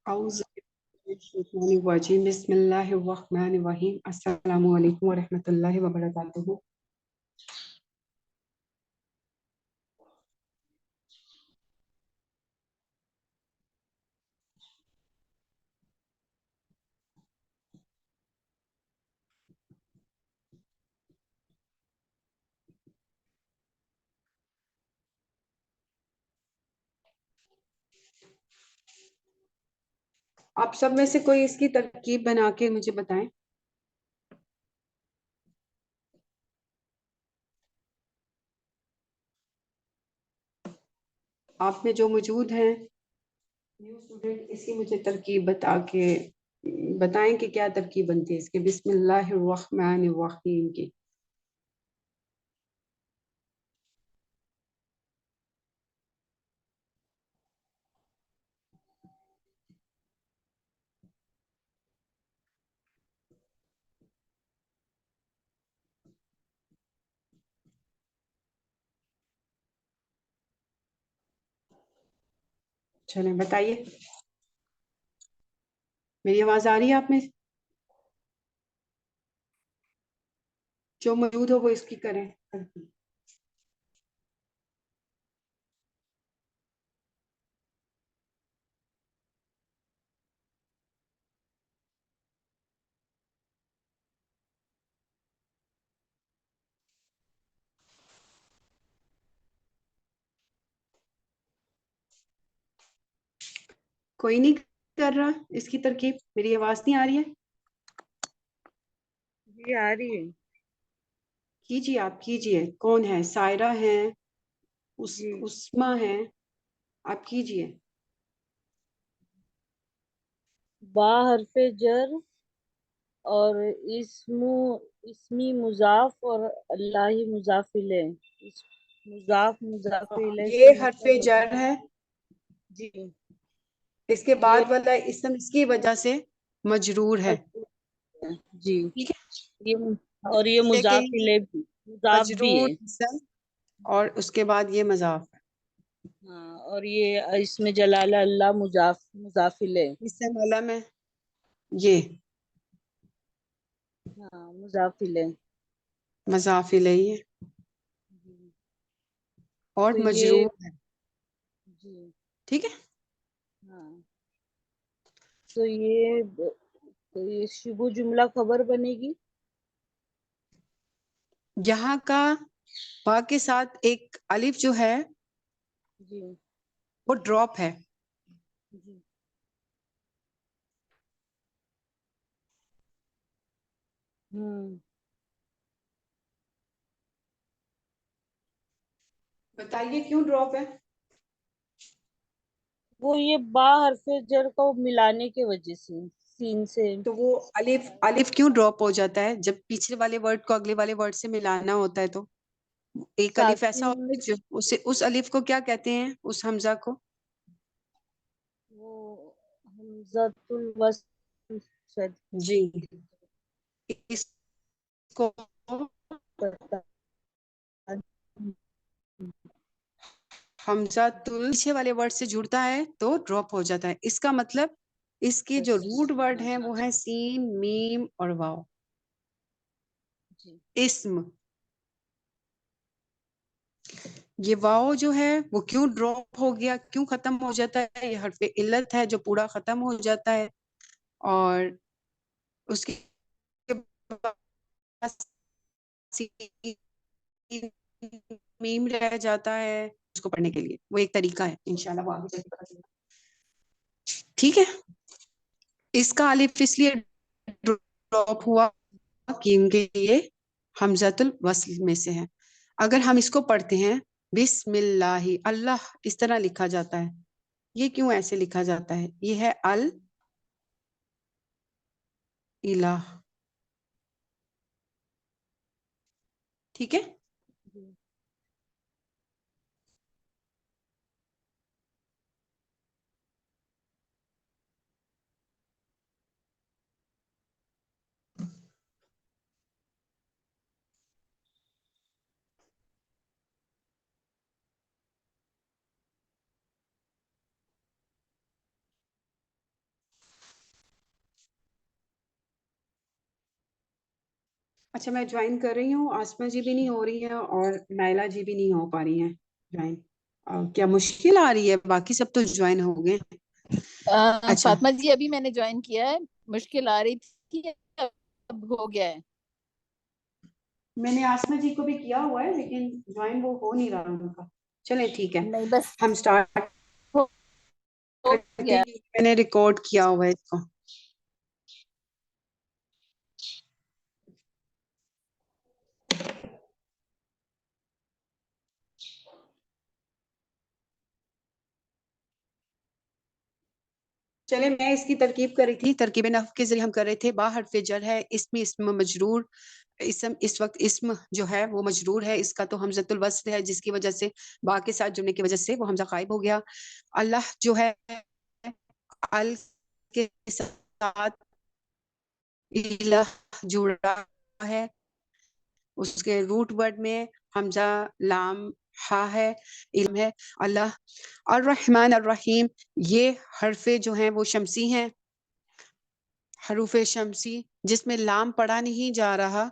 أعوذ بالله من الشيطان الرجيم بسم الله الرحمن الرحيم السلام عليكم ورحمة الله وبركاته. آپ سب میں سے کوئی اس کی ترکیب بنا کے مجھے بتائیں. آپ میں جو موجود ہیں نیو اسٹوڈنٹ اس کی مجھے ترکیب بتائیں کہ کیا ترکیب بنتی ہے اس کے بسم اللہ الرحمن الرحیم کی. چلیں بتائیے. میری آواز آ رہی ہے آپ میں؟ جو موجود ہو وہ اس کی کریں ترکیب. کوئی نہیں کر رہا اس کی ترکیب؟ میری آواز نہیں آ رہی ہے؟ جی آ رہی ہے. کیجیے، آپ کیجیے. کون ہے؟ سائرہ ہے، جی اسما ہے. آپ کیجیے. با حرف جر اور اسمی مضاف اور اللہ مضاف الیہ. مضاف الیہ سے یہ حرف مطلب جر ہے. جی اس کے بعد یہ والا اسم اس کی وجہ سے مجرور ہے. جی ٹھیک ہے. اور یہ یہ کہ مضاف الیہ بھی مضاف بھی مجرور ہے. اسم اور اس کے بعد یہ مضاف ہے. ہاں اور یہ اس میں جلالہ اللہ مضاف الیہ. اسم علم ہے یہ ہاں مضاف الیہ. مضاف الیہ ہے اور تو یہ مجرور ہے. جی ٹھیک ہے. ہاں تو یہ شبہ جملہ خبر بنے گی. یہاں کا با کے ساتھ ایک الف جو ہے جی وہ ڈراپ ہے. جی ہوں بتائیے کیوں ڈراپ ہے؟ وہ یہ با حرف جر کو ملانے کی وجہ سے سین سے. تو وہ الف کیوں ڈراپ ہو جاتا ہے جب پیچھے والے ورڈ کو اگلے والے ورڈ سے ملانا ہوتا ہے؟ تو ایک الف ایسا ساکن ہوتا ہے جو اس الف کو کیا کہتے ہیں؟ اس حمزہ کو وہ حمزۃ الوصل شاید جی اس کو پتا حمزہ پیچھے والے ورڈ سے جڑتا ہے تو ڈراپ ہو جاتا ہے. اس کا مطلب اس کے جو روٹ ورڈ ہیں وہ ہیں سین، میم اور واو. جی اسم یہ واو جو ہے وہ کیوں ڈراپ ہو گیا، کیوں ختم ہو جاتا ہے؟ یہ حرف علت ہے جو پورا ختم ہو جاتا ہے اور اس کے بعد میم رہ جاتا ہے اس کو پڑھنے کے لیے. وہ ایک طریقہ ہے انشاءاللہ وہ آگے چل کے پتہ چلے گا. ٹھیک ہے. اس کا الف اس لیے ڈراپ ہوا کیونکہ یہ حمزۃ الوصل میں سے ہے. اگر ہم اس کو پڑھتے ہیں بسم اللہ، اللہ اس طرح لکھا جاتا ہے. یہ کیوں ایسے لکھا جاتا ہے؟ یہ ہے الہ. ٹھیک ہے. جی اچھا میں جوائن کر رہی ہوں، آسما جی بھی نہیں ہو رہی ہے اور نائلہ جی بھی نہیں ہو پا رہی ہیں جوائن. کیا مشکل آ رہی ہے؟ باقی سب تو جوائن ہو گئے. اچھا فاطمہ جی ابھی میں نے جوائن کیا ہے، مشکل آ رہی تھی، اب ہو گیا ہے. میں نے آسما جی کو بھی کیا ہوا ہے لیکن جوائن وہ ہو نہیں رہا ان کا. چلیں ٹھیک ہے، نہیں بس ہم سٹارٹ ہو کرتے گیا. ہیں. میں نے ریکارڈ کیا ہوا ہے اس کو. چلے میں اس کی ترکیب کر رہی تھی، ترکیب نحو کے ذریعے ہم کر رہے تھے. با حرف جر ہے، اسم مجرور، اسم اس وقت اسم جو ہے وہ مجرور ہے، اس کا تو حمزۃ الوصل ہے جس کی وجہ سے با کے ساتھ جڑنے کی وجہ سے وہ حمزہ غائب ہو گیا. اللہ جو ہے ال کے ساتھ الہ جڑا ہے، اس کے روٹ ورڈ میں حمزہ لام ہا ہے، علم ہے. اللہ الرحمن الرحیم، یہ حرف جو ہیں وہ شمسی ہیں، حروف شمسی جس میں لام پڑھا نہیں جا رہا،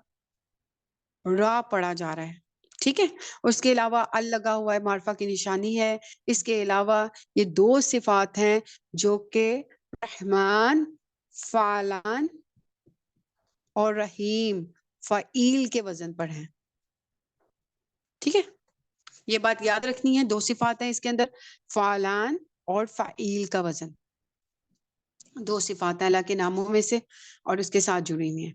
را پڑھا جا رہا ہے. ٹھیک ہے. اس کے علاوہ ال لگا ہوا ہے، معرفہ کی نشانی ہے. اس کے علاوہ یہ دو صفات ہیں جو کہ رحمان فعلان اور رحیم فعیل کے وزن پر ہیں. ٹھیک ہے، یہ بات یاد رکھنی ہے. دو صفات ہیں اس کے اندر، فعلان اور فعیل کا وزن. دو صفات ہیں اللہ کے ناموں میں سے اور اس کے ساتھ جڑی ہوئی ہیں.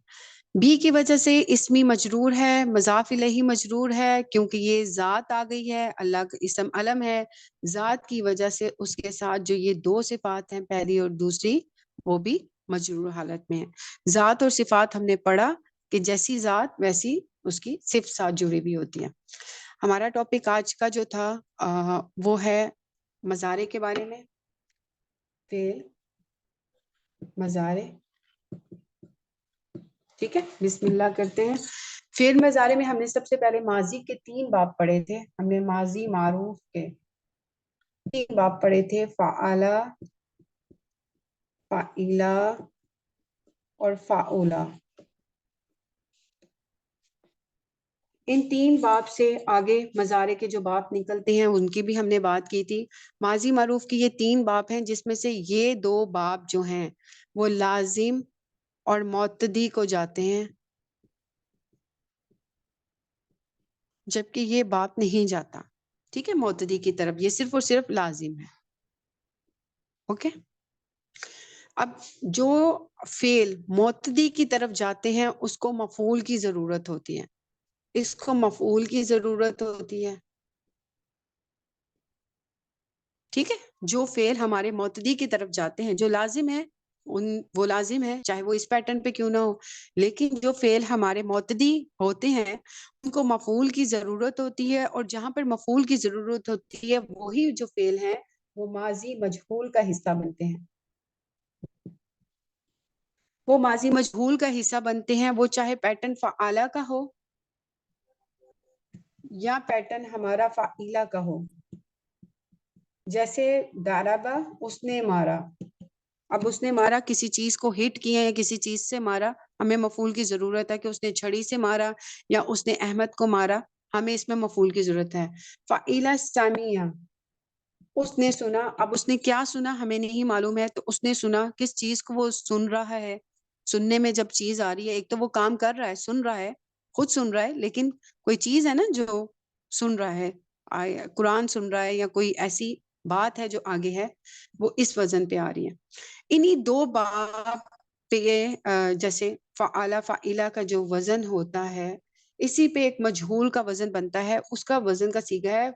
بی کی وجہ سے اسمی مجرور ہے، مضاف الیہ مجرور ہے کیونکہ یہ ذات آ گئی ہے، اللہ کا اسم علم ہے. ذات کی وجہ سے اس کے ساتھ جو یہ دو صفات ہیں، پہلی اور دوسری، وہ بھی مجرور حالت میں ہے. ذات اور صفات ہم نے پڑھا کہ جیسی ذات ویسی اس کی صفت ساتھ جڑی بھی ہوتی ہے. ہمارا ٹاپک آج کا جو تھا وہ ہے مضارع کے بارے میں. فعل مضارع، ٹھیک ہے. بسم اللہ کرتے ہیں. فعل مضارع میں ہم نے سب سے پہلے ماضی کے 3 باب پڑھے تھے. ہم نے ماضی معروف کے 3 باب پڑھے تھے، فعلا، فعیلا اور فعولا. ان 3 باب سے آگے مضارع کے جو باب نکلتے ہیں ان کی بھی ہم نے بات کی تھی. ماضی معروف کی یہ 3 باب ہیں جس میں سے یہ 2 باب جو ہیں وہ لازم اور معتدی کو جاتے ہیں، جبکہ یہ باب نہیں جاتا. ٹھیک ہے، معتدی کی طرف، یہ صرف اور صرف لازم ہے. اوکے. اب جو فعل معتدی کی طرف جاتے ہیں اس کو مفعول کی ضرورت ہوتی ہے، اس کو مفعول کی ضرورت ہوتی ہے. ٹھیک ہے. جو فعل ہمارے معتدی کی طرف جاتے ہیں، جو لازم ہے، وہ لازم ہے چاہے وہ اس پیٹرن پہ کیوں نہ ہو، لیکن جو فعل ہمارے معتدی ہوتے ہیں ان کو مفعول کی ضرورت ہوتی ہے. اور جہاں پر مفعول کی ضرورت ہوتی ہے وہی جو فعل ہیں وہ ماضی مجہول کا حصہ بنتے ہیں. وہ ماضی مجہول کا حصہ بنتے ہیں، وہ چاہے پیٹرن فعالہ کا ہو یا پیٹرن ہمارا فعیلہ کا ہو. جیسے ضربا، اس نے مارا. اب اس نے مارا، کسی چیز کو ہٹ کیا یا کسی چیز سے مارا، ہمیں مفعول کی ضرورت ہے کہ اس نے چھڑی سے مارا یا اس نے احمد کو مارا، ہمیں اس میں مفعول کی ضرورت ہے. فعیلہ سمیہ، اس نے سنا. اب اس نے کیا سنا ہمیں نہیں معلوم ہے، تو اس نے سنا، کس چیز کو وہ سن رہا ہے. سننے میں جب چیز آ رہی ہے، ایک تو وہ کام کر رہا ہے، سن رہا ہے، خود سن رہا ہے، لیکن کوئی چیز ہے نا جو سن رہا ہے، قرآن سن رہا ہے یا کوئی ایسی بات ہے جو آگے ہے، وہ اس وزن پہ آ رہی ہے. انہی 2 باب پہ جیسے فعالہ فعیلہ کا جو وزن ہوتا ہے، اسی پہ ایک مجہول کا وزن بنتا ہے، اس کا وزن کا صیغہ ہے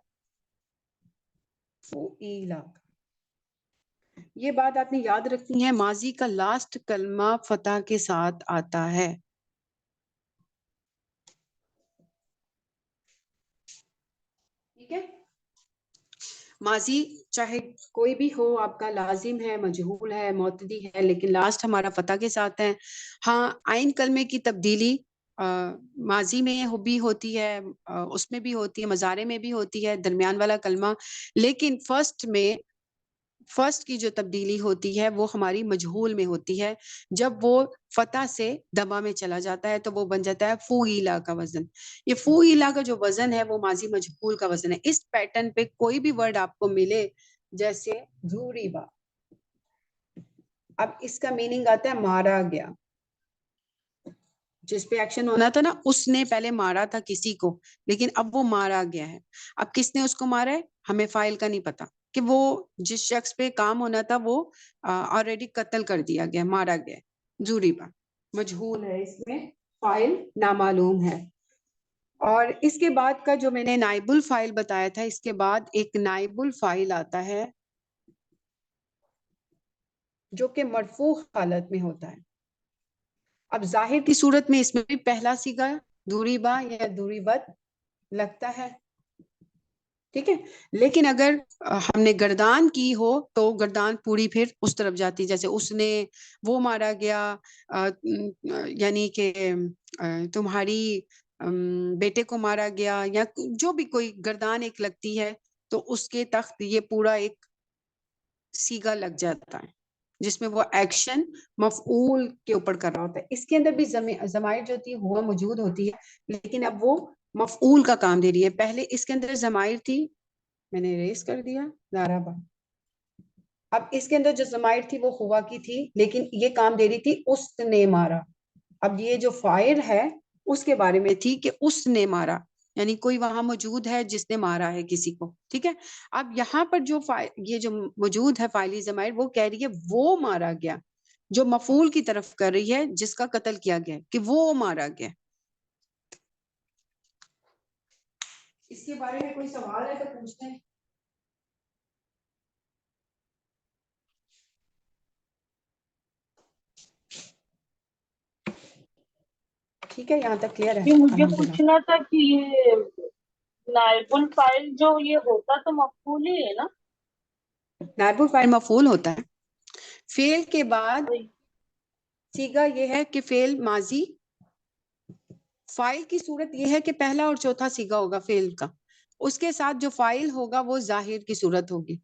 فعیلہ. یہ بات آپ نے یاد رکھنی ہے، ماضی کا لاسٹ کلمہ فتح کے ساتھ آتا ہے. ٹھیک ہے. ماضی چاہے کوئی بھی ہو، آپ کا لازم ہے، مجہول ہے، معتدی ہے، لیکن لاسٹ ہمارا فتح کے ساتھ ہے. ہاں، عین کلمے کی تبدیلی ماضی میں بھی ہوتی ہے، اس میں بھی ہوتی ہے، مضارع میں بھی ہوتی ہے، درمیان والا کلمہ، لیکن فرسٹ میں فرسٹ کی جو تبدیلی ہوتی ہے وہ ہماری مجہول میں ہوتی ہے. جب وہ فتح سے دما میں چلا جاتا ہے تو وہ بن جاتا ہے فوئیلا کا وزن. یہ فوئیلا کا جو وزن ہے وہ ماضی مجہول کا وزن ہے. اس پیٹرن پہ کوئی بھی ورڈ آپ کو ملے جیسے ضروریبا، اب اس کا میننگ آتا ہے مارا گیا. جس پہ ایکشن ہونا تھا نا اس نے پہلے مارا تھا کسی کو، لیکن اب وہ مارا گیا ہے. اب کس نے اس کو مارا ہے ہمیں فائل کا نہیں پتا، کہ وہ جس شخص پہ کام ہونا تھا وہ آلریڈی قتل کر دیا گیا، مارا گیا. ضروریبا مجہول ہے، اس میں فائل نامعلوم ہے. اور اس کے بعد کا جو میں نے نائب الفائل بتایا تھا، اس کے بعد ایک نائب الفائل آتا ہے جو کہ مرفوع حالت میں ہوتا ہے. اب ظاہر کی صورت میں اس میں بھی پہلا صیغہ ضروریبا یا ضروریبت لگتا ہے، ٹھیک ہے. لیکن اگر ہم نے گردان کی ہو تو گردان پوری پھر اس طرف جاتی، جیسے اس نے، وہ مارا گیا، یعنی کہ تمہاری بیٹے کو مارا گیا، یا جو بھی کوئی گردان ایک لگتی ہے تو اس کے تخت یہ پورا ایک صیغہ لگ جاتا ہے جس میں وہ ایکشن مفعول کے اوپر کر رہا ہوتا ہے. اس کے اندر بھی ضمائر جو ہوتی ہے ہوا موجود ہوتی ہے، لیکن اب وہ مفعول کا کام دے رہی ہے. پہلے اس کے اندر ضمائر تھی، میں نے ریس کر دیا ضربا. اب اس کے اندر جو ضمائر تھی وہ ہوا کی تھی، لیکن یہ کام دے رہی تھی اس نے مارا. اب یہ جو فاعل ہے اس کے بارے میں تھی کہ اس نے مارا، یعنی کوئی وہاں موجود ہے جس نے مارا ہے کسی کو، ٹھیک ہے. اب یہاں پر جو یہ جو موجود ہے فاعلی ضمائر، وہ کہہ رہی ہے وہ مارا گیا، جو مفعول کی طرف کر رہی ہے جس کا قتل کیا گیا کہ وہ مارا گیا. اس کے بارے میں کوئی سوال ہے تو پوچھتے ہیں. ٹھیک ہے، یہاں تک کلیئر ہے؟ یہ مجھے الحمدللہ. پوچھنا تھا کہ یہ نائب الفاعل جو یہ ہوتا تو مفعول ہی ہے نا؟ نائب الفاعل مفعول ہوتا ہے. فعل کے بعد صیغہ یہ ہے کہ فعل ماضی، فاعل کی صورت یہ ہے کہ پہلا اور چوتھا صیغہ ہوگا فعل کا، اس کے ساتھ جو فاعل ہوگا وہ ظاہر کی صورت ہوگی.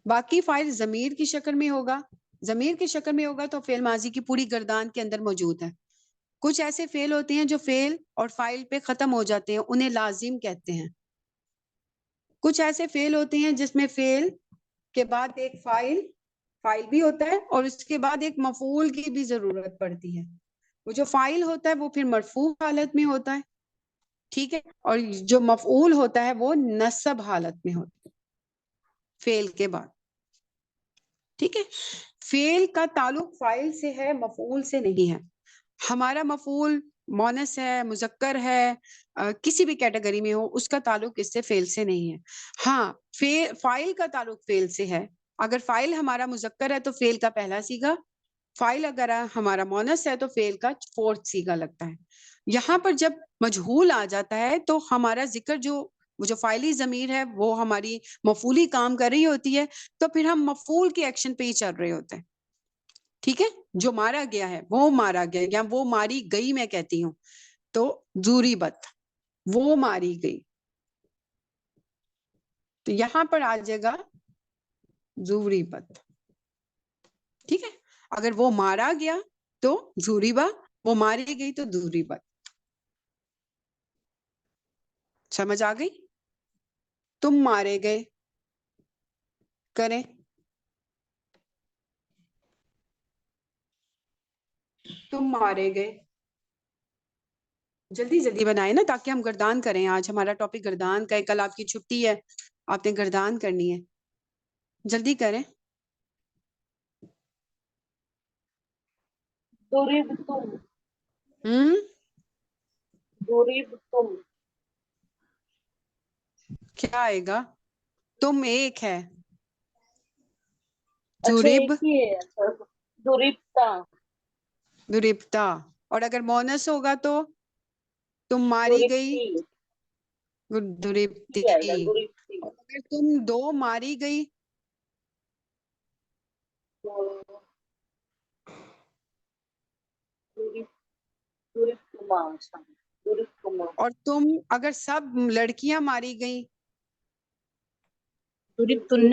باقی فاعل ضمیر کی شکل میں ہوگا. ضمیر کی شکل میں ہوگا تو فعل ماضی کی پوری گردان کے اندر موجود ہے. کچھ ایسے فعل ہوتے ہیں جو فعل اور فاعل پہ ختم ہو جاتے ہیں، انہیں لازم کہتے ہیں. کچھ ایسے فعل ہوتے ہیں جس میں فعل کے بعد ایک فاعل بھی ہوتا ہے اور اس کے بعد ایک مفعول کی بھی ضرورت پڑتی ہے. وہ جو فاعل ہوتا ہے وہ پھر مرفوع حالت میں ہوتا ہے، ٹھیک ہے، اور جو مفعول ہوتا ہے وہ نصب حالت میں ہوتا ہے فعل کے بعد، ٹھیک ہے. فعل کا تعلق فاعل سے ہے، مفعول سے نہیں ہے. ہمارا مفعول مونس ہے، مذکر ہے، کسی بھی کیٹیگری میں ہو، اس کا تعلق اس سے فعل سے نہیں ہے. ہاں، فاعل کا تعلق فعل سے ہے. اگر فاعل ہمارا مذکر ہے تو فعل کا پہلا صیغہ، فاعل اگر ہمارا مونس ہے تو فعل کا فورتھ صیغہ لگتا ہے. یہاں پر جب مجہول آ جاتا ہے تو ہمارا ذکر وہ جو فاعلی ضمیر ہے وہ ہماری مفعولی کام کر رہی ہوتی ہے، تو پھر ہم مفعول کے ایکشن پہ ہی چل رہے ہوتے ہیں، ٹھیک ہے. جو مارا گیا ہے وہ مارا گیا، یا وہ ماری گئی میں کہتی ہوں تو ضروریبت، وہ ماری گئی، تو یہاں پر آ جائے گا ضروریبت، ٹھیک ہے. اگر وہ مارا گیا تو ضروریبا، وہ ماری گئی تو ضروریبت. سمجھ آ گئی؟ تم مارے گئے کریں، تم مارے گئے. جلدی جلدی بنائے نا تاکہ ہم گردان کریں. آج ہمارا ٹاپک گردان کا ہے، کل آپ کی چھٹی ہے، آپ نے گردان کرنی ہے. جلدی کریں. ضریبتم، ضریبتم، کیا آئے گا؟ تم ایک ہے، اچھا ضریب، ایک ہی ہے. ضریبتا، ضریبتا. اور اگر مونس ہوگا تو تم ماری گئی، ضریبتی، ضریبتی. ٹھیک ہے گا ضریبتی. اور اگر تم دو ماری گئی، ضریبتما، ضریبتما، اور تم اگر سب لڑکیاں ماری گئیں، ضربتن،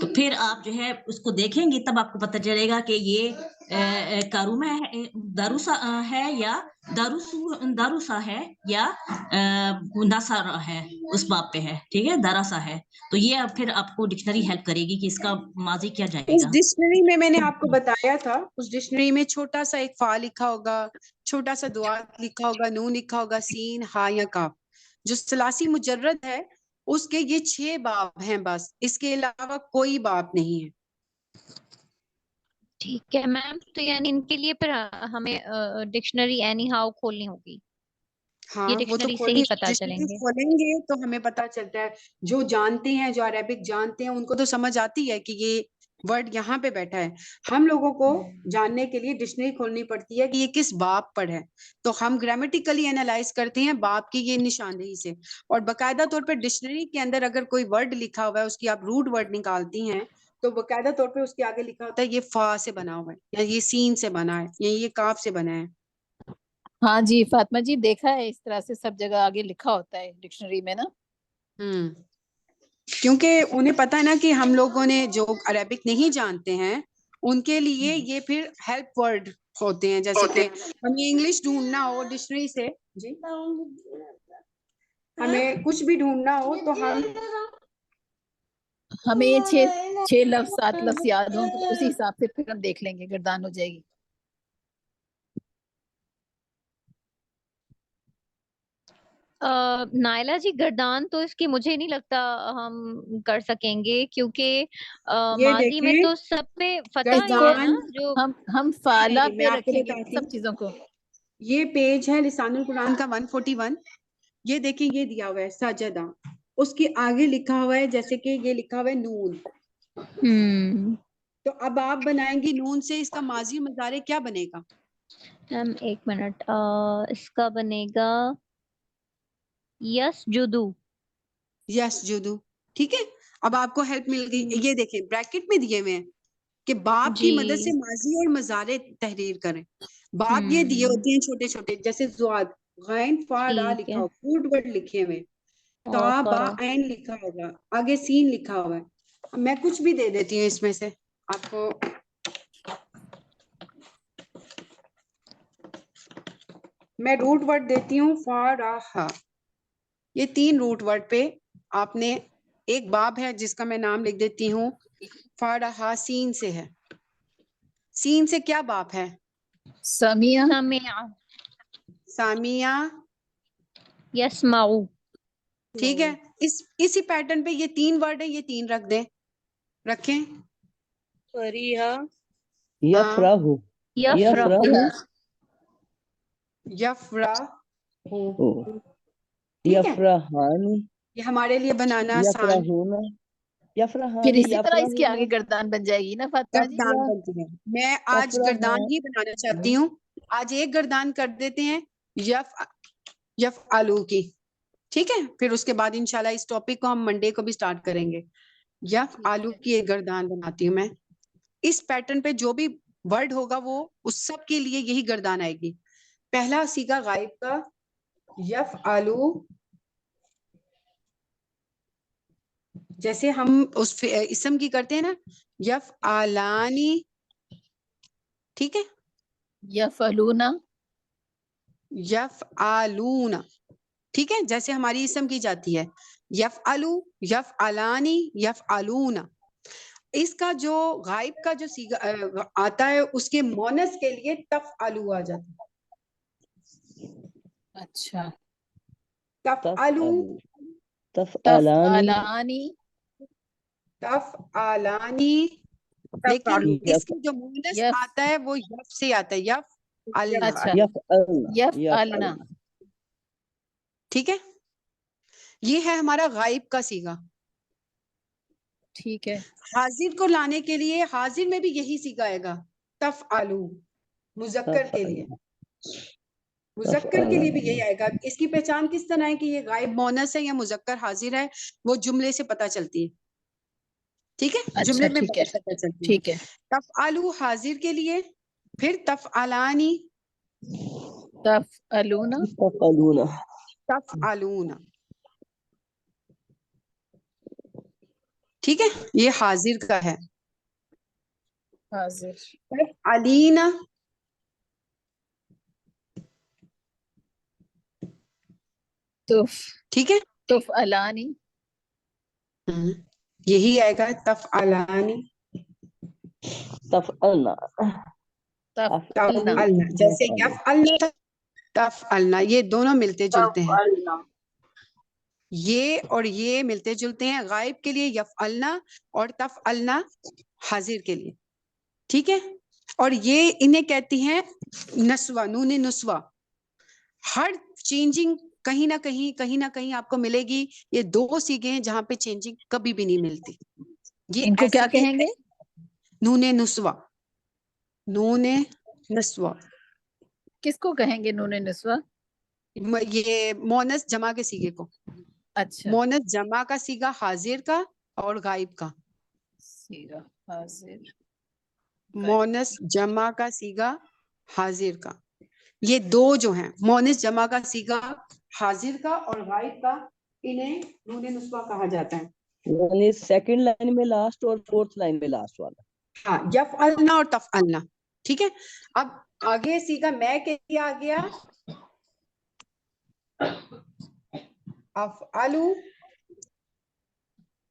تو پھر آپ جو ہے اس کو دیکھیں گی تب آپ کو پتہ چلے گا کہ یہ کارومہ ہے، داروسا ہے یا داروسا ہے یا ناسارا ہے، اس باب پہ ہے، ٹھیک ہے، داراسا ہے. تو یہ اب پھر آپ کو ڈکشنری ہیلپ کرے گی کہ اس کا ماضی کیا جائے اس گا. ڈکشنری میں نے آپ کو بتایا تھا، اس ڈکشنری میں چھوٹا سا ایک فا لکھا ہوگا، چھوٹا سا دعات لکھا ہوگا، نون لکھا ہوگا، سین، ہا یا کاف. جو ثلاثی مجرد ہے اس کے یہ 6 باب ہیں بس، اس کے علاوہ کوئی باب نہیں ہے. ٹھیک ہے میم، تو یعنی ان کے لیے پھر ہمیں ڈکشنری اینی ہاؤ کھولنی ہوگی، ہاں یہ وہ تو ڈکشنری سے کھولنی، ہی پتا چلیں ڈکشنری گے. کھولیں گے تو ہمیں پتا چلتا ہے. جو جانتے ہیں، جو عربک جانتے ہیں، ان کو تو سمجھ آتی ہے کہ یہ ورڈ یہاں پہ بیٹھا ہے. ہم لوگوں کو جاننے کے لیے ڈکشنری کھولنی پڑتی ہے کہ یہ کس باب پر ہے. تو ہم گرامیٹیکلی انالائز کرتے ہیں باب کی یہ نشاندہی سے، اور باقاعدہ طور پہ ڈکشنری کے اندر اگر کوئی ورڈ لکھا ہوا ہے، اس کی آپ روٹ ورڈ نکالتی ہیں تو باقاعدہ طور پہ اس کے آگے لکھا ہوتا ہے یہ فا سے بنا ہوا ہے، یا یہ سین سے بنا ہے، یا یہ کاف سے بنا ہے. ہاں جی فاطمہ جی، دیکھا ہے اس طرح سے سب جگہ آگے لکھا ہوتا ہے ڈکشنری میں نا. کیونکہ انہیں پتا ہے نا کہ ہم لوگوں نے جو عربک نہیں جانتے ہیں ان کے لیے یہ پھر ہیلپ ورڈ ہوتے ہیں. جیسے کہ ہمیں انگلش ڈھونڈنا ہو ڈکشنری سے، جی ہمیں کچھ بھی ڈھونڈنا ہو تو ہمیں یہ 6 لفظ 7 لفظ یاد ہوں تو اسی حساب سے پھر ہم دیکھ لیں گے، گردان ہو جائے گی. نائلہ جی گردان تو اس کی مجھے نہیں لگتا ہم کر سکیں گے، کیونکہ یہ ماضی میں دیکھیں تو سب پہ فتح اس ہی کو ہے نا جو. ہم فعلا میں پہ آپ کو رکھیں گے بتاتی سب ہوں. چیزوں کو. یہ پیج ہے لسان القرآن کا 141. یہ دیکھیں یہ دیا ہوا ہے سجدہ، اس کے آگے لکھا ہوا ہے جیسے کہ یہ لکھا ہوا ہے نون. تو اب آپ بنائیں گی نون سے اس کا ماضی مضارع کیا بنے گا؟ میم ایک منٹ، اس کا بنے گا یس جدو. یس جدو. ٹھیک ہے، اب آپ کو ہیلپ مل گئی. یہ دیکھیں بریکٹ میں دیے ہوئے ہیں کہ باپ کی جی مدد سے ماضی اور مضارع تحریر کریں. باپ یہ دیے ہوتے ہیں چھوٹے چھوٹے، جیسے زواد، غین فا را ٹھیک لکھا ہے، ہو، فوڈ ورڈ لکھے ہوئے، تا با اوفا. عین لکھا ہوگا، آگے سین لکھا ہوا ہے. میں کچھ بھی دے دیتی ہوں اس میں سے آپ کو. میں روٹ ورڈ دیتی ہوں فا را ہا. یہ 3 روٹ ورڈ پہ آپ نے ایک باب ہے جس کا میں نام لکھ دیتی ہوں فا را ہا، سین سے ہے. سین سے کیا باب ہے؟ سمیہ. سمع سامیہ. یسمعو. ٹھیک ہے، اسی پیٹرن پہ یہ 3 ورڈ ہے، یہ 3 رکھ دیں، رکھیں. فریحہ، یفرح، یفرح. یفرح. ٹھیک ہے، یفرحان، یہ ہمارے لیے بنانا آسان. یفرحون، پھر یفرحان، اسی طرح اس کے آگے یفرحون، گردان بن جائے گی نا فاطمہ جی. گردان بنتی ہے. میں آج گردان یفرحان. ہی بنانا چاہتی ہوں. آج ایک گردان کر دیتے ہیں یفعلوا کی. ٹھیک ہے، پھر اس کے بعد انشاءاللہ اس ٹاپک کو ہم منڈے کو بھی سٹارٹ کریں گے. یفعلوا کی ایک گردان بناتی ہوں میں. اس پیٹرن پہ جو بھی ورڈ ہوگا وہ اس سب کے لیے یہی گردان آئے گی. پہلا صیغہ غائب کا یفعلوا، جیسے ہم اس اسم کی کرتے ہیں نا یفعلانی. ٹھیک ہے، یفعلون. یفعلون. ٹھیک ہے، جیسے ہماری اسم کی جاتی ہے یفعلو، یفعلانی، یفعلون. اس کا جو غائب کا جو صیغہ آتا ہے اس کے مونس کے لیے تفعلوا آ جاتا ہے. اچھا. تفعلو، تفعلانی، تفعلانی. تفعلانی. لیکن اس کی جو مونس یف. آتا ہے وہ یف سے آتا ہے، یفعلنا. اچھا. یفعلن، یفعلنا. ٹھیک ہے، یہ ہے ہمارا غائب کا صیغہ. ٹھیک ہے. حاضر کو لانے کے لیے حاضر میں بھی یہی صیغہ آئے گا تفعلوا. مذکر کے لیے، مذکر کے لیے بھی یہی آئے گا. اس کی پہچان کس طرح ہے کہ یہ غائب مونس ہے یا مذکر حاضر ہے، وہ جملے سے پتہ چلتی ہے. ٹھیک ہے، اچھا جملے میں ٹھیک ہے. پتہ چلتی ہے. ٹھیک ہے. تفعلوا حاضر کے لیے، پھر تفعلانی، تفعلون. تفعلون. تفعلون. ٹھیک ہے، یہ حاضر کا ہے. حاضر. علینا تف. ٹھیک ہے. تفعلانی. یہی آئے گا تفعلانی. تفعلنا. تفعلنا. تفعلنا جیسے یفعلنا تفعلنا، یہ دونوں ملتے جلتے ہیں. تفعلنا. یہ اور یہ ملتے جلتے ہیں. غائب کے لیے یفعلنا اور تفعلنا حاضر کے لیے. ٹھیک ہے. اور یہ انہیں کہتی ہیں نسوہ، نون نسوہ. ہر چینجنگ کہیں نہ کہیں آپ کو ملے گی. یہ دو سیگے ہیں جہاں پہ چینجنگ کبھی بھی نہیں ملتی. یہ ان کو کیا ایسے کہیں گے؟ نون نسوہ. نون نسوہ کس کو کہیں گے نون نسوہ؟ یہ مونس جمع کے سیگے کو. اچھا. مونس جمع کا سیگا حاضر کا اور غائب کا. سیغہ حاضر. مونس جمع کا سیگا حاضر کا. یہ دو جو ہیں مونس جمع کا سیگا حاضر کا اور غائب کا، انہیں نون نسوہ کہا جاتا ہے. یعنی سیکنڈ لائن میں لاسٹ اور فورتھ لائن میں لاسٹ والا. ہاں، یفعلنا اور تفعلنا. ٹھیک ہے. اب آگے سیگا میں کے لیے آ گیا افعلو.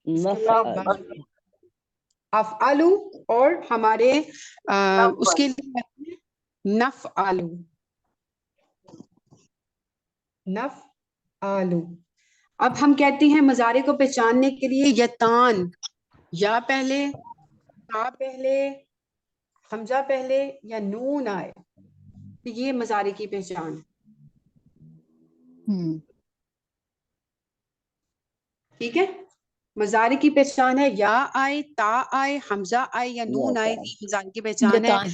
نفعل. افعلو اور ہمارے اس کے لیے نفعلو. نفعلو. اب ہم کہتے ہیں مضارع کو پہچاننے کے لیے یتان، یا پہلے، تا پہلے، حمزہ پہلے یا نون آئے، تو یہ مضارع کی پہچان ہے. ٹھیک ہے. مضارع کی پہچان ہے یا آئے، تا آئے، حمزہ آئے یا نون آئے، یہ مضارع کی پہچان ہے. یتان.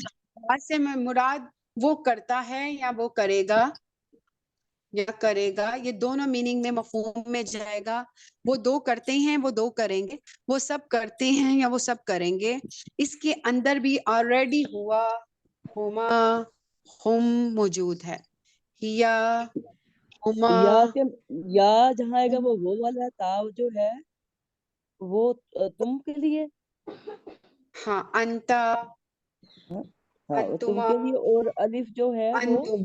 اس سے مراد وہ کرتا ہے یا وہ کرے گا یا کرے گا. یہ دونوں میننگ میں مفہوم میں جائے گا. وہ دو کرتے ہیں، وہ دو کریں گے. وہ سب کرتے ہیں یا وہ سب کریں گے. اس کے اندر بھی آلریڈی ہوا، ہما، ہم موجود ہے. ہیا، ہما. یا جہاں آئے گا وہ والا تا جو ہے وہ تم کے لیے. ہاں، انتا، ہاں تم انتما، کے لیے. اور الف جو ہے وہ انتم.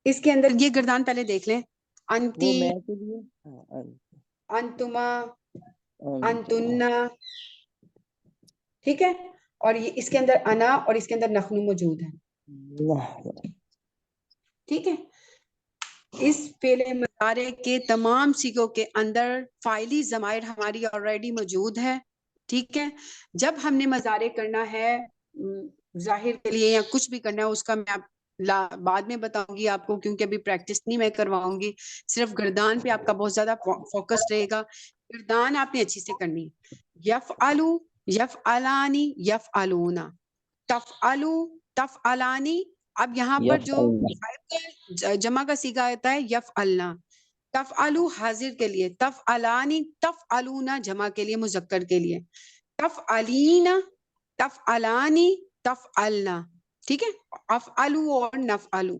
اس کے اندر یہ گردان پہلے دیکھ لیں. انتی، میں کے لیے. ہاں انتما، انتما. انتنا. ٹھیک ہے. اور یہ اس کے اندر انا اور اس کے اندر نخنو موجود ہے. ٹھیک ہے. اس فعل مضارع کے تمام سیغوں کے اندر فاعلی ضمائر ہماری آلریڈی موجود ہے. ٹھیک ہے. جب ہم نے مضارع کرنا ہے ظاہر کے لیے یا کچھ بھی کرنا ہے، اس کا میں بعد میں بتاؤں گی آپ کو، کیونکہ ابھی پریکٹس نہیں میں کرواؤں گی. صرف گردان پہ آپ کا بہت زیادہ فوکس رہے گا. گردان آپ نے اچھی سے کرنی ہے. یفعلو، یفعلانی، یفعلون. تفعلو، تفعلانی. اب یہاں پر جو جمع کا سیغہ آتا ہے یفعلنا. تفعلو حاضر کے لیے، تفعلانی، تفعلون جمع کے لیے، مذکر کے لیے. تفعلین، تفعلانی، تفعلنا. ٹھیک ہے. افعلو اور نفعلو،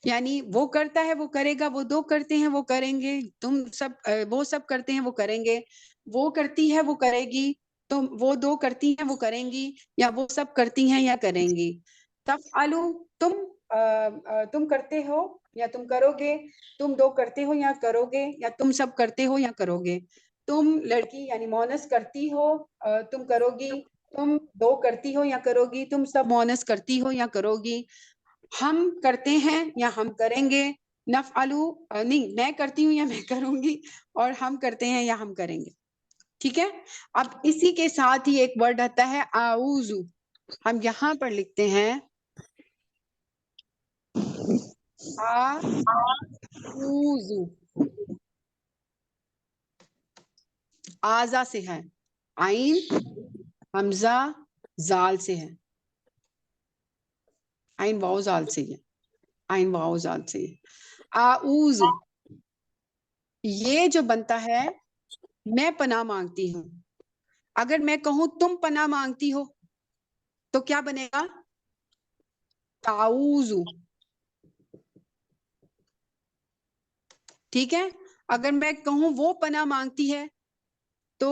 یعنی وہ کرتا ہے وہ کرے گا، وہ دو کرتے ہیں وہ کریں گے، تم سب وہ سب کرتے ہیں وہ کریں گے، وہ کرتی ہے وہ کرے گی، تم وہ دو کرتی ہیں وہ کریں گی، یا وہ سب کرتی ہیں یا کریں گی. تفعلو تم کرتے ہو یا تم کرو گے، تم دو کرتے ہو یا کرو گے، یا تم سب کرتے ہو یا کرو گے. تم لڑکی یعنی مونس کرتی ہو، تم کرو گی. تم دو کرتی ہو یا کرو گی، تم سب مونس کرتی ہو یا کرو گی. ہم کرتے ہیں یا ہم کریں گے. نفعلو نہیں، میں کرتی ہوں یا میں کروں گی، اور ہم کرتے ہیں یا ہم کریں گے. ٹھیک ہے. اب اسی کے ساتھ ہی ایک ورڈ آتا ہے اعوذ. ہم یہاں پر لکھتے ہیں اعوذ. آزا سے ہے، عین، حمزہ، زال سے ہے. عین واو زال سے ہے، عین واو زال سے ہے. اعوذ یہ جو بنتا ہے میں پناہ مانگتی ہوں. اگر میں کہوں تم پناہ مانگتی ہو تو کیا بنے گا؟ تعوذ. ٹھیک ہے. اگر میں کہوں وہ پناہ مانگتی ہے تو